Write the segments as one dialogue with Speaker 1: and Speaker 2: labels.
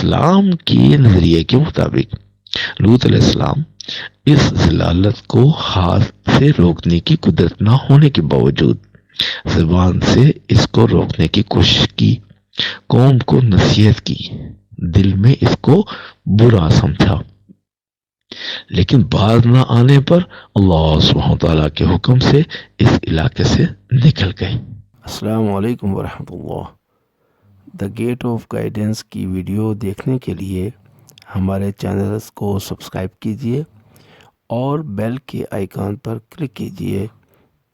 Speaker 1: اسلام کے نظریے کے مطابق لوط علیہ السلام اس ضلالت کو ہاتھ سے روکنے کی قدرت نہ ہونے کے باوجود زبان سے اس کو روکنے کی کوشش کی، قوم کو نصیحت کی، دل میں اس کو برا سمجھا، لیکن باز نہ آنے پر اللہ سبحانہ تعالیٰ کے حکم سے اس علاقے سے نکل گئے۔
Speaker 2: السلام علیکم ورحمۃ اللہ۔ دا گیٹ آف گائیڈنس کی ویڈیو دیکھنے کے لیے ہمارے چینلز کو سبسکرائب کیجیے اور بیل کے آئیکن پر کلک کیجیے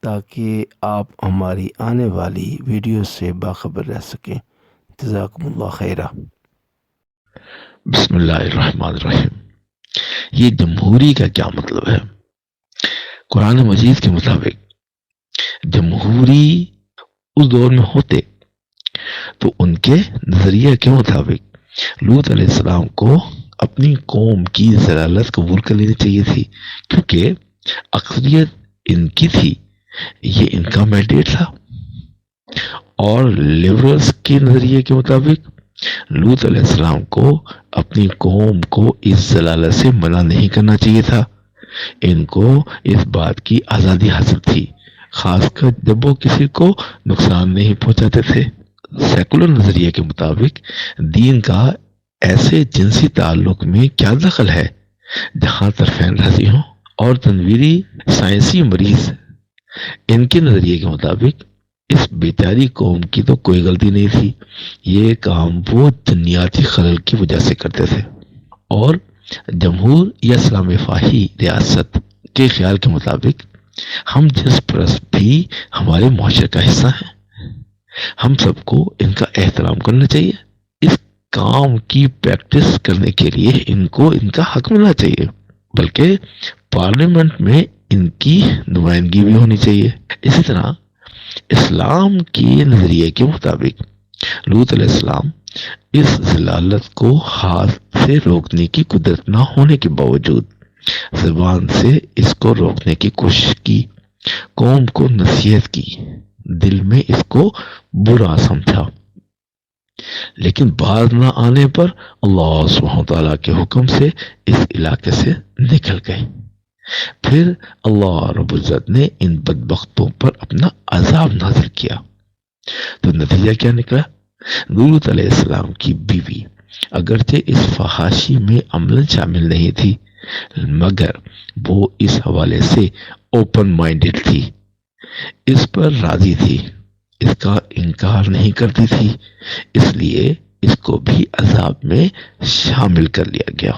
Speaker 2: تاکہ آپ ہماری آنے والی ویڈیو سے باخبر رہ سکیں۔ جزاکم اللہ خیرہ۔
Speaker 1: بسم اللہ الرحمن الرحیم۔ یہ جمہوری کا کیا مطلب ہے؟ قرآن مجید کے مطابق جمہوری اس دور میں ہوتے تو ان کے نظریے کے مطابق لوط علیہ السلام کو اپنی قوم کی ضلالت قبول کر لینی چاہیے تھی، کیونکہ اکثریت ان کی تھی، یہ ان کا مینڈیٹ تھا۔ اور لیبرلز کے نظریے کے مطابق لوط علیہ السلام کو اپنی قوم کو اس ضلالت سے منع نہیں کرنا چاہیے تھا، ان کو اس بات کی آزادی حاصل تھی، خاص کر جب وہ کسی کو نقصان نہیں پہنچاتے تھے۔ سیکولر نظریے کے مطابق دین کا ایسے جنسی تعلق میں کیا دخل ہے جہاں طرفین راضی ہوں؟ اور تنویری سائنسی مریض ان کے نظریے کے مطابق اس بیچاری قوم کی تو کوئی غلطی نہیں تھی، یہ کام وہ جنیاتی خلل کی وجہ سے کرتے تھے۔ اور جمہور یا اسلام فاہی ریاست کے خیال کے مطابق ہم جس پرست بھی ہمارے معاشرے کا حصہ ہیں، ہم سب کو ان کا احترام کرنا چاہیے، اس کام کی پریکٹس کرنے کے لیے ان کو ان کا حق ملنا چاہیے، بلکہ پارلیمنٹ میں ان کی نمائندگی بھی ہونی چاہیے۔ اسی طرح اسلام کے نظریے کے مطابق لوط علیہ السلام اس ضلالت کو ہاتھ سے روکنے کی قدرت نہ ہونے کے باوجود زبان سے اس کو روکنے کی کوشش کی، قوم کو نصیحت کی، دل میں اس کو برا سمجھا، لیکن باز نہ آنے پر اللہ سبحانہ تعالیٰ کے حکم سے اس علاقے سے نکل گئے۔ پھر اللہ رب العزت نے ان بدبختوں پر اپنا عذاب نازل کیا۔ تو نتیجہ کیا نکلا؟ لوط علیہ السلام کی بیوی اگرچہ اس فحاشی میں عملاً شامل نہیں تھی، مگر وہ اس حوالے سے اوپن مائنڈڈ تھی، اس پر راضی تھی، اس کا انکار نہیں کرتی تھی، اس لیے اس کو بھی عذاب میں شامل کر لیا گیا۔